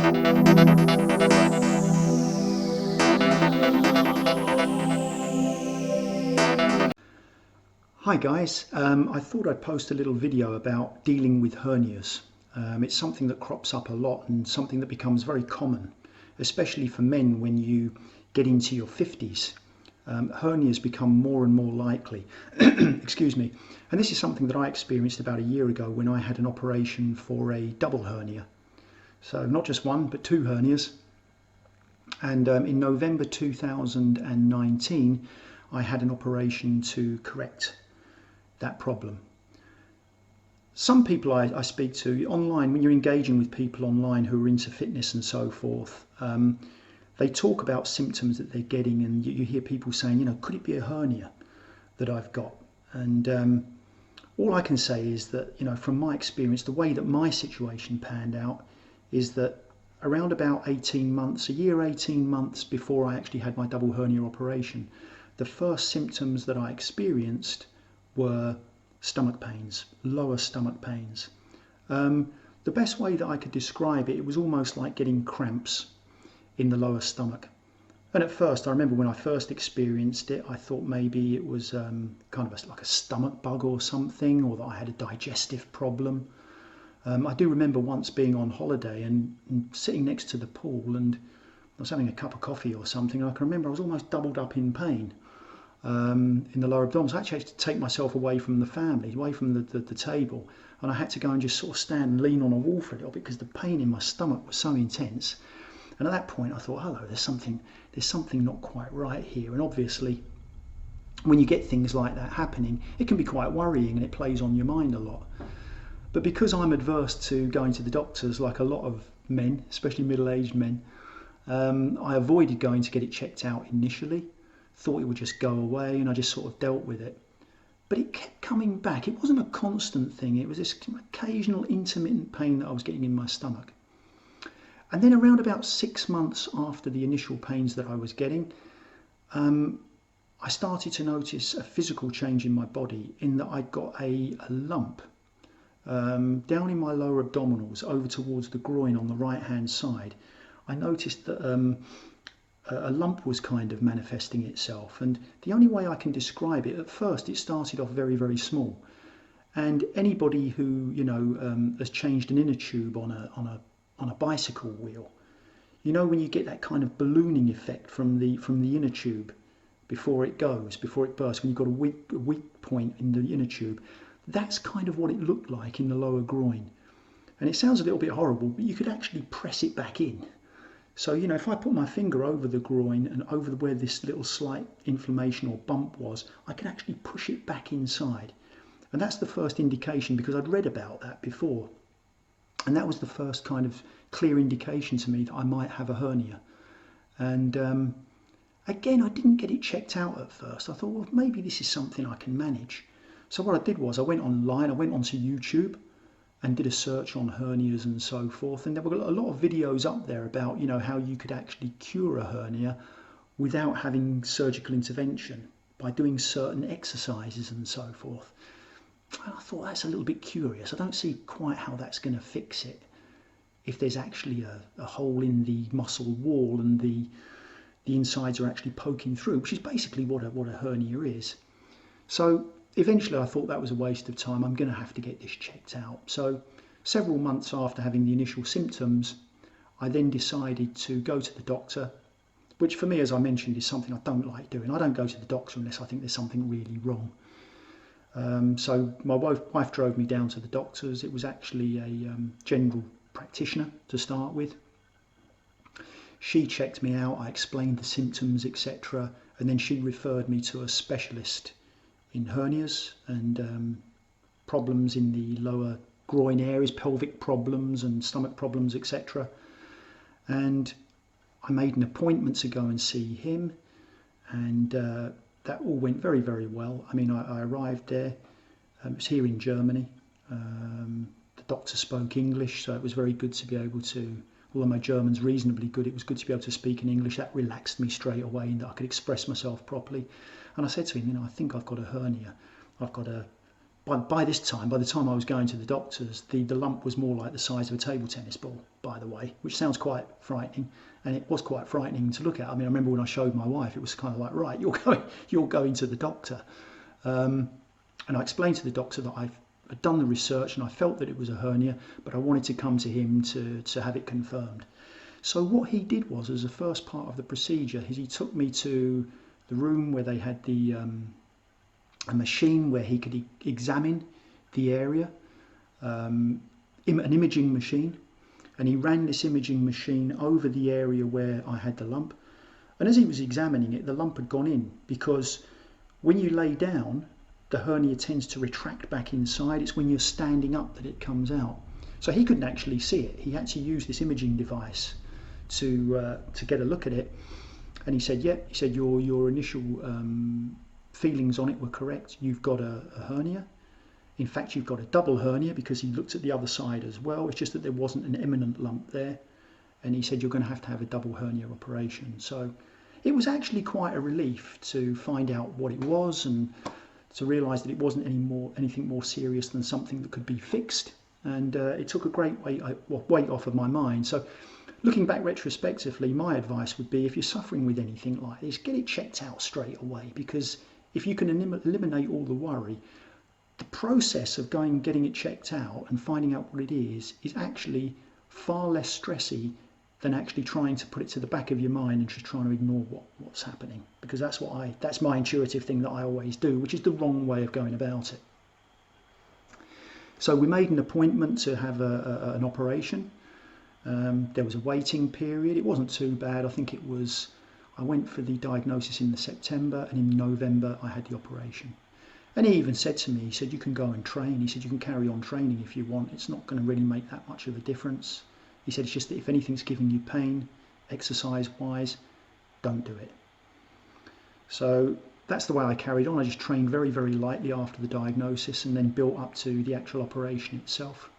Hi guys, I thought I'd post a little video about dealing with hernias. It's something that crops up a lot and something that becomes very common, especially for men when you get into your 50s. Hernias become more and more likely. Excuse me. And this is something that I experienced about a year ago when I had an operation for a double hernia. So not just one, but two hernias. And in November 2019, I had an operation to correct that problem. Some people I speak to online, when you're engaging with people online who are into fitness and so forth, they talk about symptoms that they're getting, and you hear people saying, you know, could it be a hernia that I've got? And all I can say is that, you know, from my experience, the way that my situation panned out is that around about 18 months, a year, 18 months before I actually had my double hernia operation, the first symptoms that I experienced were stomach pains, lower stomach pains. The best way that I could describe it, it was almost like getting cramps in the lower stomach. And at first, I remember when I first experienced it, I thought maybe it was kind of like a stomach bug or something, or that I had a digestive problem. I do remember once being on holiday and sitting next to the pool, and I was having a cup of coffee or something. I can remember I was almost doubled up in pain in the lower abdominals. I actually had to take myself away from the family, away from the table, and I had to go and just sort of stand and lean on a wall for a little bit because the pain in my stomach was so intense. And at that point I thought, hello, there's something not quite right here. And obviously when you get things like that happening, it can be quite worrying and it plays on your mind a lot. But because I'm adverse to going to the doctors, like a lot of men, especially middle-aged men, I avoided going to get it checked out initially. Thought it would just go away, and I just sort of dealt with it. But it kept coming back. It wasn't a constant thing. It was this occasional intermittent pain that I was getting in my stomach. And then around about 6 months after the initial pains that I was getting, I started to notice a physical change in my body, in that I got a lump down in my lower abdominals over towards the groin on the right hand side. I noticed that a lump was kind of manifesting itself, and the only way I can describe it, at first it started off very, very small. And anybody who, you know, has changed an inner tube on a bicycle wheel, you know, when you get that kind of ballooning effect from the inner tube before it bursts, when you've got a weak point in the inner tube, that's kind of what it looked like in the lower groin. And it sounds a little bit horrible, but you could actually press it back in. So, you know, if I put my finger over the groin and over where this little slight inflammation or bump was, I can actually push it back inside. And that's the first indication, because I'd read about that before. And that was the first kind of clear indication to me that I might have a hernia. And again, I didn't get it checked out at first. I thought, well, maybe this is something I can manage. So what I did was I went online, I went onto YouTube and did a search on hernias and so forth, and there were a lot of videos up there about, you know, how you could actually cure a hernia without having surgical intervention by doing certain exercises and so forth. And I thought, that's a little bit curious. I don't see quite how that's going to fix it if there's actually a hole in the muscle wall and the insides are actually poking through, which is basically what a hernia is. So eventually I thought that was a waste of time. I'm going to have to get this checked out. So several months after having the initial symptoms, I then decided to go to the doctor, which for me, as I mentioned, is something I don't like doing. I don't go to the doctor unless I think there's something really wrong. So my wife drove me down to the doctors. It was actually a general practitioner to start with. She checked me out. I explained the symptoms, etc. And then she referred me to a specialist in hernias and problems in the lower groin areas, pelvic problems and stomach problems, etc. And I made an appointment to go and see him, and that all went very, very well. I mean, I arrived there, it was here in Germany. The doctor spoke English, so it was very good to be able to, although my German's reasonably good, it was good to be able to speak in English. That relaxed me straight away, and that I could express myself properly. And I said to him, you know, I think I've got a hernia. I've got a by this time, by the time I was going to the doctors, the lump was more like the size of a table tennis ball, by the way, which sounds quite frightening, and it was quite frightening to look at. I mean, I remember when I showed my wife, it was kind of like, right, you're going to the doctor. And I explained to the doctor that I'd done the research and I felt that it was a hernia, but I wanted to come to him to have it confirmed. So what he did was, as the first part of the procedure, is he took me to the room where they had a machine where he could examine the area, an imaging machine, and he ran this imaging machine over the area where I had the lump. And as he was examining it, the lump had gone in, because when you lay down, the hernia tends to retract back inside. It's when you're standing up that it comes out. So he couldn't actually see it. He had to use this imaging device to get a look at it. And he said, he said your initial feelings on it were correct. You've got a hernia. In fact, you've got a double hernia, because he looked at the other side as well. It's just that there wasn't an imminent lump there. And he said, you're going to have a double hernia operation. So it was actually quite a relief to find out what it was, and to realise that it wasn't anything more serious than something that could be fixed. And it took a great weight off of my mind. So looking back retrospectively, my advice would be, if you're suffering with anything like this, get it checked out straight away, because if you can eliminate all the worry, the process of getting it checked out and finding out what it is actually far less stressy than actually trying to put it to the back of your mind and just trying to ignore what's happening, because that's my intuitive thing that I always do, which is the wrong way of going about it. So we made an appointment to have an operation. There was a waiting period. It wasn't too bad. I think I went for the diagnosis in September, and in November I had the operation. And he even said to me, he said, you can go and train. He said, you can carry on training if you want. It's not going to really make that much of a difference. He said, it's just that if anything's giving you pain, exercise-wise, don't do it. So that's the way I carried on. I just trained very, very lightly after the diagnosis, and then built up to the actual operation itself.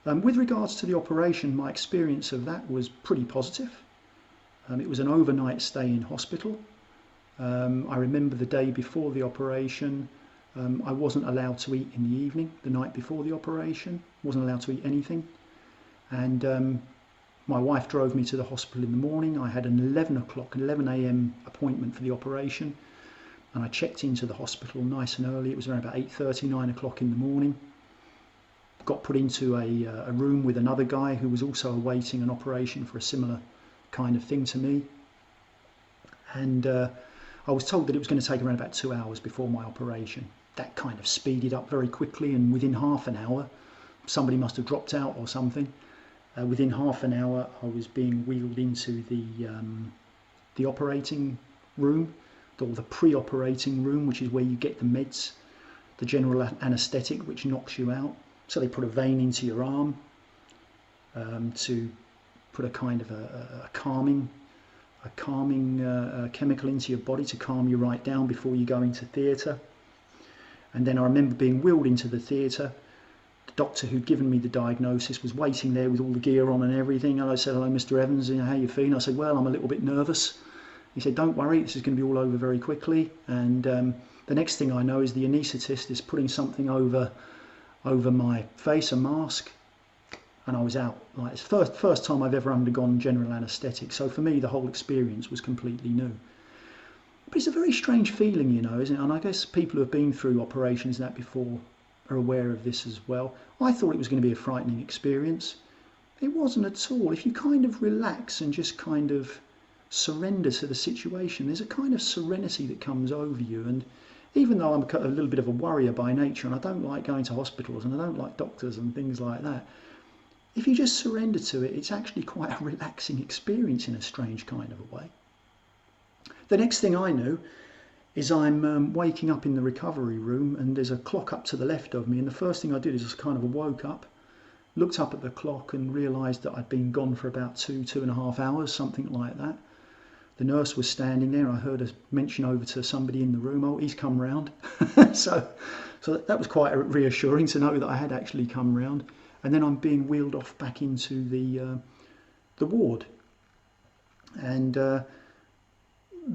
With regards to the operation, my experience of that was pretty positive. It was an overnight stay in hospital. I remember the day before the operation, I wasn't allowed to eat in the evening, the night before the operation. Wasn't allowed to eat anything. And my wife drove me to the hospital in the morning. I had an 11 a.m. appointment for the operation, and I checked into the hospital nice and early. It was around about 8:30, 9 o'clock in the morning. Got put into a room with another guy who was also awaiting an operation for a similar kind of thing to me. And I was told that it was going to take around about 2 hours before my operation. That kind of speeded up very quickly, and within half an hour, somebody must have dropped out or something. Within half an hour, I was being wheeled into the operating room, or the pre-operating room, which is where you get the meds, the general anaesthetic, which knocks you out. So they put a vein into your arm to put a kind of a calming chemical into your body to calm you right down before you go into theatre. And then I remember being wheeled into the theatre. The doctor who'd given me the diagnosis was waiting there with all the gear on and everything. And I said, hello, Mr. Evans, how you feeling? I said, well, I'm a little bit nervous. He said, don't worry, this is going to be all over very quickly. And the next thing I know is the anaesthetist is putting something over my face, a mask, and I was out. Like, it's the first time I've ever undergone general anaesthetic. So for me, the whole experience was completely new. But it's a very strange feeling, isn't it? And I guess people who have been through operations and that before are aware of this as well. I thought it was going to be a frightening experience. It wasn't at all. If you kind of relax and just kind of surrender to the situation, there's a kind of serenity that comes over you. And even though I'm a little bit of a worrier by nature, and I don't like going to hospitals and I don't like doctors and things like that, if you just surrender to it, it's actually quite a relaxing experience in a strange kind of a way. The next thing I knew is I'm waking up in the recovery room, and there's a clock up to the left of me, and the first thing I did is just kind of woke up, looked up at the clock and realised that I'd been gone for about 2.5 hours, something like that. The nurse was standing there. I heard her mention over to somebody in the room, oh, he's come round. so that was quite reassuring to know that I had actually come round. And then I'm being wheeled off back into the ward. And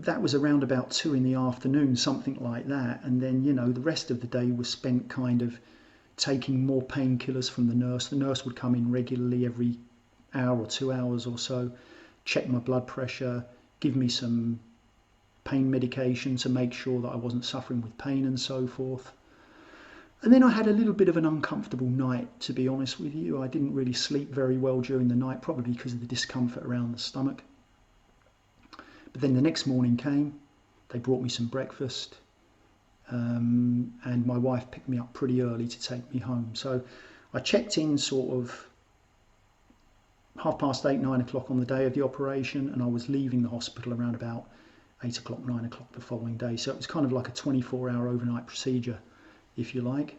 that was around about 2 in the afternoon, something like that. And then, the rest of the day was spent kind of taking more painkillers from the nurse. The nurse would come in regularly every hour or 2 hours or so, check my blood pressure, give me some pain medication to make sure that I wasn't suffering with pain and so forth. And then I had a little bit of an uncomfortable night, to be honest with you. I didn't really sleep very well during the night, probably because of the discomfort around the stomach. But then the next morning came, they brought me some breakfast, and my wife picked me up pretty early to take me home. So I checked in sort of 8:30, 9 o'clock on the day of the operation, and I was leaving the hospital around about 8 o'clock, 9 o'clock the following day. So it was kind of like a 24-hour overnight procedure, if you like.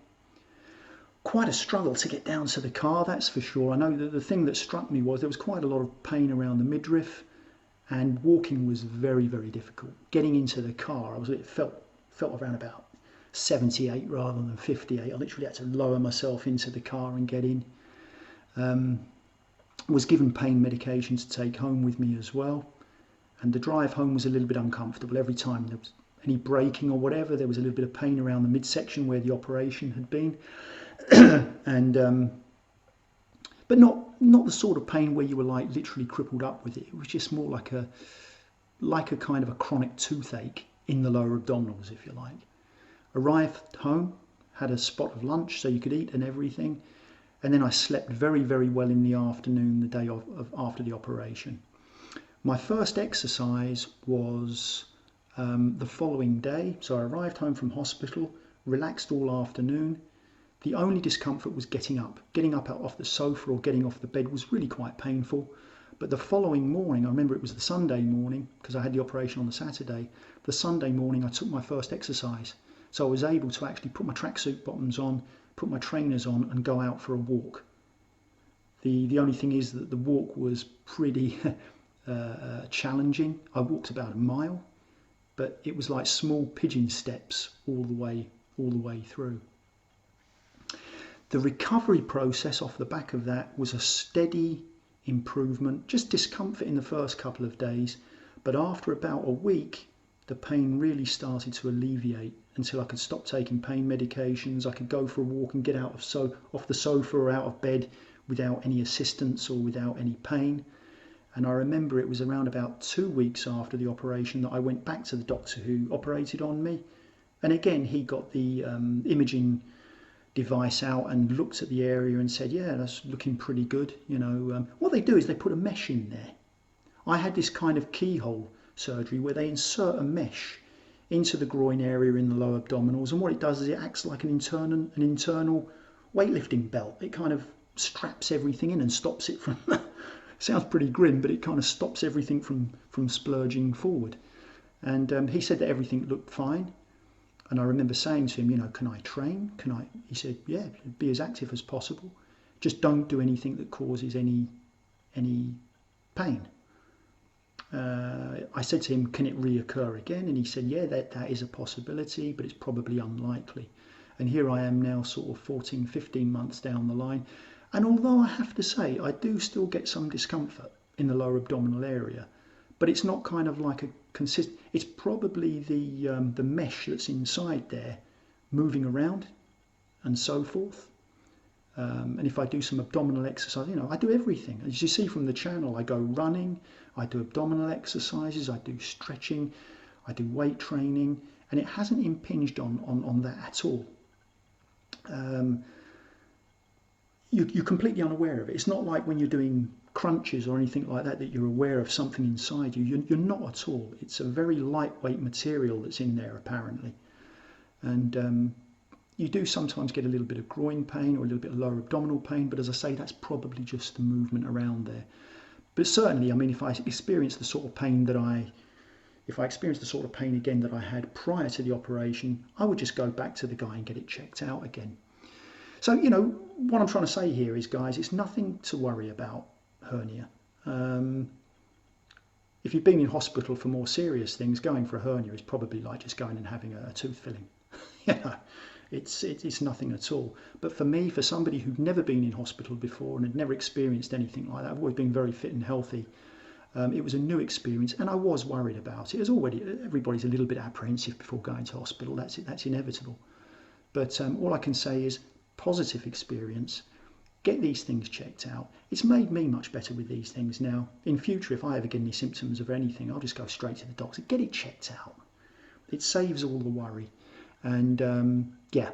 Quite a struggle to get down to the car, that's for sure. I know that the thing that struck me was there was quite a lot of pain around the midriff, and walking was very, very difficult. Getting into the car, it felt around about 78 rather than 58. I literally had to lower myself into the car and get in. Was given pain medication to take home with me as well. And the drive home was a little bit uncomfortable. Every time there was any braking or whatever, there was a little bit of pain around the midsection where the operation had been. But not the sort of pain where you were like literally crippled up with it. It was just more like a kind of a chronic toothache in the lower abdominals, if you like. Arrived home, had a spot of lunch so you could eat and everything, and then I slept very, very well in the afternoon, the day after the operation. My first exercise was the following day. So I arrived home from hospital, relaxed all afternoon. The only discomfort was getting up. Getting up out off the sofa or getting off the bed was really quite painful. But the following morning, I remember it was the Sunday morning, because I had the operation on the Saturday. The Sunday morning I took my first exercise. So I was able to actually put my tracksuit bottoms on, put my trainers on and go out for a walk. The only thing is that the walk was pretty challenging. I walked about a mile, but it was like small pigeon steps all the way through. The recovery process off the back of that was a steady improvement, just discomfort in the first couple of days, but after about a week the pain really started to alleviate until I could stop taking pain medications. I could go for a walk and get out off the sofa or out of bed without any assistance or without any pain. And I remember it was around about 2 weeks after the operation that I went back to the doctor who operated on me, and again he got the imaging device out and looked at the area and said, yeah, that's looking pretty good. What they do is they put a mesh in there. I had this kind of keyhole surgery where they insert a mesh into the groin area in the lower abdominals, and what it does is it acts like an internal weightlifting belt. It kind of straps everything in and stops it from sounds pretty grim, but it kind of stops everything from splurging forward. And he said that everything looked fine. And I remember saying to him, can I train? He said, yeah, be as active as possible. Just don't do anything that causes any pain. I said to him, can it reoccur again? And he said, yeah, that is a possibility, but it's probably unlikely. And here I am now sort of 14, 15 months down the line. And although I have to say, I do still get some discomfort in the lower abdominal area, but it's not kind of like a consistent, it's probably the mesh that's inside there moving around and so forth. And if I do some abdominal exercise, I do everything. As you see from the channel, I go running, I do abdominal exercises, I do stretching, I do weight training, and it hasn't impinged on that at all. You're completely unaware of it. It's not like when you're doing crunches or anything like that you're aware of something inside you. You're not at all. It's a very lightweight material that's in there apparently. And you do sometimes get a little bit of groin pain or a little bit of lower abdominal pain, but as I say, that's probably just the movement around there. But certainly, if I experience the sort of pain again that I had prior to the operation, I would just go back to the guy and get it checked out again. So, what I'm trying to say here is, guys, it's nothing to worry about hernia. If you've been in hospital for more serious things, going for a hernia is probably like just going and having a tooth filling. It's nothing at all. But for me, for somebody who'd never been in hospital before and had never experienced anything like that, I've always been very fit and healthy. It was a new experience, and I was worried about it. As already, everybody's a little bit apprehensive before going to hospital. That's inevitable. But all I can say is positive experience. Get these things checked out. It's made me much better with these things now. In future, if I ever get any symptoms of anything, I'll just go straight to the doctor. Get it checked out. It saves all the worry. And yeah,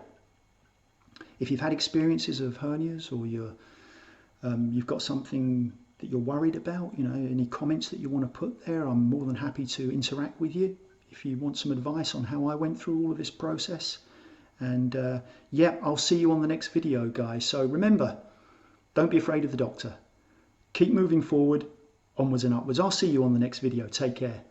if you've had experiences of hernias, or you've got something that you're worried about, any comments that you want to put there, I'm more than happy to interact with you. If you want some advice on how I went through all of this process. And yeah, I'll see you on the next video, guys. So remember, don't be afraid of the doctor. Keep moving forward, onwards and upwards. I'll see you on the next video. Take care.